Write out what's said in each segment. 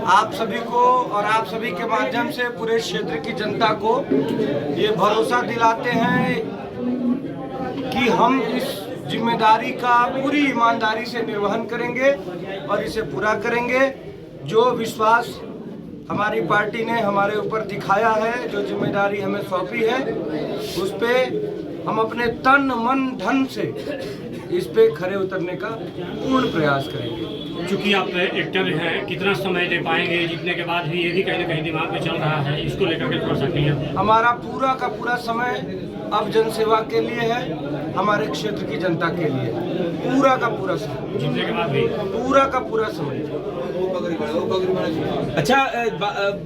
आप सभी को और आप सभी के माध्यम से पूरे क्षेत्र की जनता को ये भरोसा दिलाते हैं कि हम इस जिम्मेदारी का पूरी ईमानदारी से निर्वहन करेंगे और इसे पूरा करेंगे। जो विश्वास हमारी पार्टी ने हमारे ऊपर दिखाया है, जो जिम्मेदारी हमें सौंपी है, उस पे हम अपने तन मन धन से इस पे खरे उतरने का पूर्ण प्रयास करेंगे। चूंकि आप एक्टर हैं, कितना समय दे पाएंगे? जीतने के बाद भी ये भी कहीं ना कहीं दिमाग में चल रहा है, इसको लेकर के थोड़ा सा क्लियर। हमारा पूरा का पूरा समय अब जनसेवा के लिए है, हमारे क्षेत्र की जनता के लिए, पूरा का पूरा समय। जीतने के बाद भी पूरा का पूरा समय। अच्छा,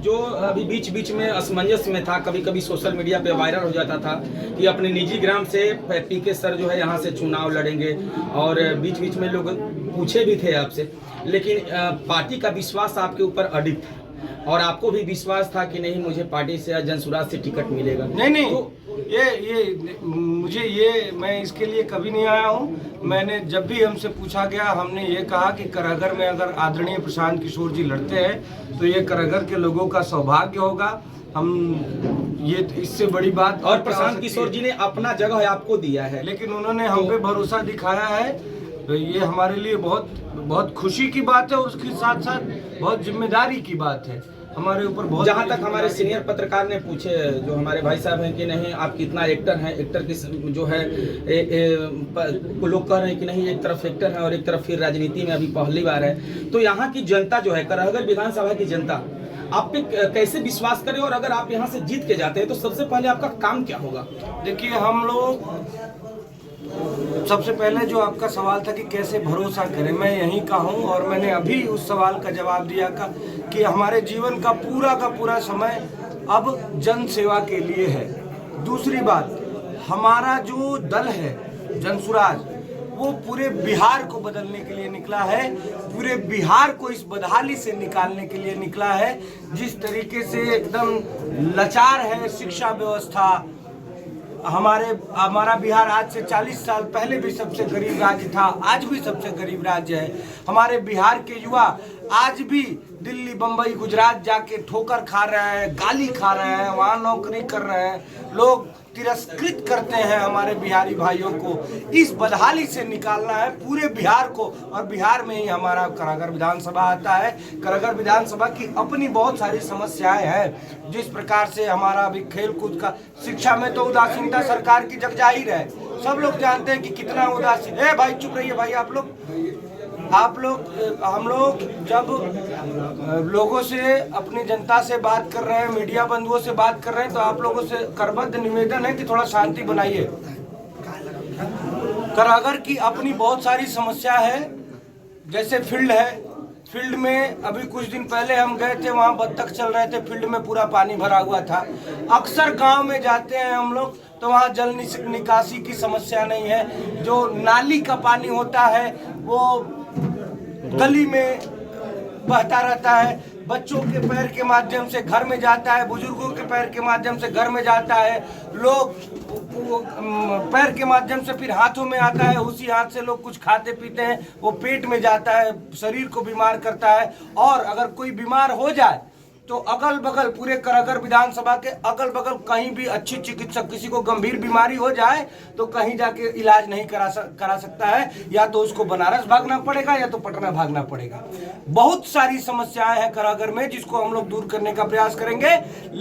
जो अभी बीच बीच में असमंजस में था, कभी कभी सोशल मीडिया पे वायरल हो जाता था कि अपने निजी ग्राम से पीके सर जो है यहाँ से चुनाव लड़ेंगे, और बीच बीच में लोग पूछे भी थे आपसे, लेकिन पार्टी का विश्वास आपके ऊपर अडिग था और आपको भी विश्वास था कि नहीं, मुझे पार्टी से या जनसुराज से टिकट मिलेगा। नहीं तो ये मैं इसके लिए कभी नहीं आया हूँ। मैंने जब भी हमसे पूछा गया, हमने ये कहा कि करहगर में अगर आदरणीय प्रशांत किशोर जी लड़ते हैं तो ये करहगर के लोगों का सौभाग्य होगा। हम ये इससे बड़ी बात, और प्रशांत किशोर जी ने अपना जगह आपको दिया है, लेकिन उन्होंने हम पे भरोसा दिखाया है, तो ये हमारे लिए बहुत बहुत खुशी की बात है और उसके साथ साथ बहुत जिम्मेदारी की बात है हमारे ऊपर। बहुत जहाँ तक हमारे सीनियर पत्रकार ने पूछे, जो हमारे भाई साहब हैं, कि नहीं आप कितना एक्टर हैं, एक्टर की जो है लोग कह रहे हैं कि नहीं, एक तरफ एक्टर है और एक तरफ फिर राजनीति में अभी पहली बार है, तो यहाँ की जनता जो है, करहगर विधानसभा की जनता आप पे कैसे विश्वास करे, और अगर आप यहाँ से जीत के जाते हैं तो सबसे पहले आपका काम क्या होगा? देखिए, हम लोग सबसे पहले जो आपका सवाल था कि कैसे भरोसा करें, मैं यहीं का हूँ और मैंने अभी उस सवाल का जवाब दिया कि हमारे जीवन का पूरा समय अब जन सेवा के लिए है। दूसरी बात, हमारा जो दल है जनसुराज, वो पूरे बिहार को बदलने के लिए निकला है, पूरे बिहार को इस बदहाली से निकालने के लिए निकला है। जिस तरीके से एकदम लाचार है शिक्षा व्यवस्था, हमारा बिहार आज से 40 साल पहले भी सबसे गरीब राज्य था, आज भी सबसे गरीब राज्य है। हमारे बिहार के युवा आज भी दिल्ली, बम्बई, गुजरात जाके ठोकर खा रहे हैं, गाली खा रहे हैं, वहाँ नौकरी कर रहे हैं। लोग तिरस्कृत करते हैं हमारे बिहारी भाइयों को। इस बदहाली से निकालना है पूरे बिहार को, और बिहार में ही हमारा करहगर विधानसभा आता है। करहगर विधानसभा की अपनी बहुत सारी समस्याएं हैं। जिस प्रकार से हमारा अभी खेल कूद का, शिक्षा में तो उदासीनता सरकार की जग जाहिर है, सब लोग जानते हैं कि कितना उदासीन है। भाई चुप रहिए भाई, हम लोग जब लोगों से, अपनी जनता से बात कर रहे हैं, मीडिया बंधुओं से बात कर रहे हैं, तो आप लोगों से करबद्ध निवेदन है कि थोड़ा शांति बनाइए। करहगर की अपनी बहुत सारी समस्या है, जैसे फील्ड है, फील्ड में अभी कुछ दिन पहले हम गए थे, वहाँ बत्तख चल रहे थे, फील्ड में पूरा पानी भरा हुआ था। अक्सर गांव में जाते हैं हम लोग तो वहाँ जल निकासी की समस्या नहीं है। जो नाली का पानी होता है वो गली में बहता रहता है, बच्चों के पैर के माध्यम से घर में जाता है, बुजुर्गों के पैर के माध्यम से घर में जाता है, लोग पैर के माध्यम से फिर हाथों में आता है, उसी हाथ से लोग कुछ खाते पीते हैं, वो पेट में जाता है, शरीर को बीमार करता है। और अगर कोई बीमार हो जाए तो अगल बगल, पूरे करहगर विधानसभा के अगल बगल कहीं भी अच्छी चिकित्सक, किसी को गंभीर बीमारी हो जाए तो कहीं जाके इलाज नहीं करा सकता है, या तो उसको बनारस भागना पड़ेगा या तो पटना भागना पड़ेगा। बहुत सारी समस्याएं हैं करहगर में, जिसको हम लोग दूर करने का प्रयास करेंगे।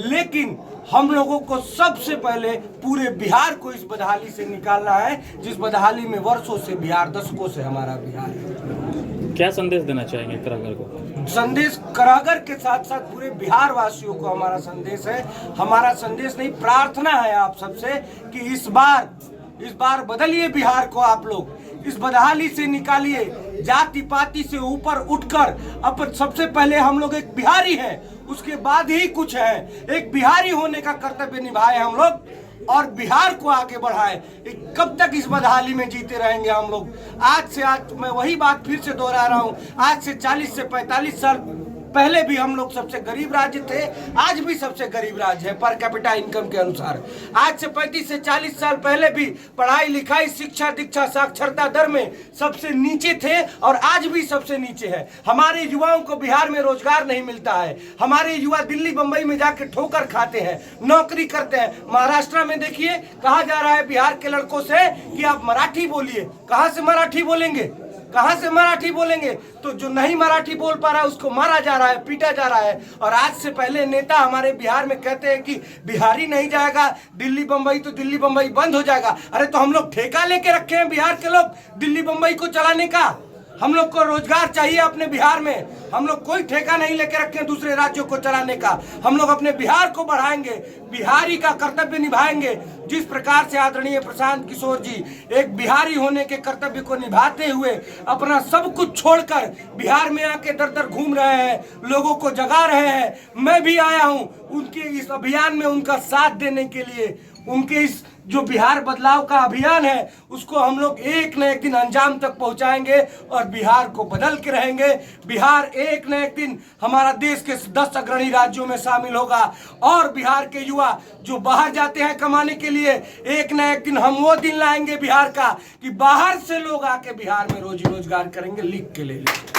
लेकिन हम लोगों को सबसे पहले पूरे बिहार को इस बदहाली से निकालना है, जिस बदहाली में वर्षों से बिहार, दशकों से हमारा बिहार है। क्या संदेश देना चाहेंगे करहगर को? संदेश करहगर के साथ साथ पूरे बिहार वासियों को हमारा संदेश है, हमारा संदेश नहीं, प्रार्थना है आप सबसे कि इस बार बदलिए बिहार को। आप लोग इस बदहाली से निकालिए, जाति पाति से ऊपर उठकर। अब सबसे पहले हम लोग एक बिहारी हैं, उसके बाद ही कुछ है। एक बिहारी होने का कर्तव्य निभाए हम लोग और बिहार को आगे बढ़ाए। कब तक इस बदहाली में जीते रहेंगे हम लोग? आज मैं वही बात फिर से दोहरा रहा हूँ, आज से 40 से 45 साल पहले भी हम लोग सबसे गरीब राज्य थे, आज भी सबसे गरीब राज्य है पर कैपिटा इनकम के अनुसार। आज से 35 से 40 साल पहले भी पढ़ाई लिखाई शिक्षा दीक्षा साक्षरता दर में सबसे नीचे थे और आज भी सबसे नीचे है। हमारे युवाओं को बिहार में रोजगार नहीं मिलता है। हमारे युवा दिल्ली बंबई में जाके ठोकर खाते हैं, नौकरी करते हैं। महाराष्ट्र में देखिए कहा जा रहा है बिहार के लड़कों से कि आप मराठी बोलिए। कहां से मराठी बोलेंगे, कहां से मराठी बोलेंगे? तो जो नहीं मराठी बोल पा रहा है उसको मारा जा रहा है, पीटा जा रहा है। और आज से पहले नेता हमारे बिहार में कहते हैं कि बिहारी नहीं जाएगा दिल्ली बंबई तो दिल्ली बंबई बंद हो जाएगा। अरे तो हम लोग ठेका लेके रखे हैं बिहार के लोग दिल्ली बंबई को चलाने का। हम लोग को रोजगार चाहिए अपने बिहार में। हम लोग कोई ठेका नहीं लेके रखे हैं दूसरे राज्यों को चलाने का। हम लोग अपने बिहार को बढ़ाएंगे, बिहारी का कर्तव्य निभाएंगे। जिस प्रकार से आदरणीय प्रशांत किशोर जी एक बिहारी होने के कर्तव्य को निभाते हुए अपना सब कुछ छोड़कर बिहार में आके दर दर घूम रहे हैं, लोगों को जगा रहे हैं। मैं भी आया हूं उनके इस अभियान में उनका साथ देने के लिए। उनके इस जो बिहार बदलाव का अभियान है उसको हम लोग एक न एक दिन अंजाम तक पहुंचाएंगे और बिहार को बदल के रहेंगे। बिहार एक न एक दिन हमारा देश के 10 अग्रणी राज्यों में शामिल होगा और बिहार के युवा जो बाहर जाते हैं कमाने के लिए, एक न एक दिन हम वो दिन लाएंगे बिहार का कि बाहर से लोग आके बिहार में रोजी रोजगार करेंगे। लिख के ले लीजिए।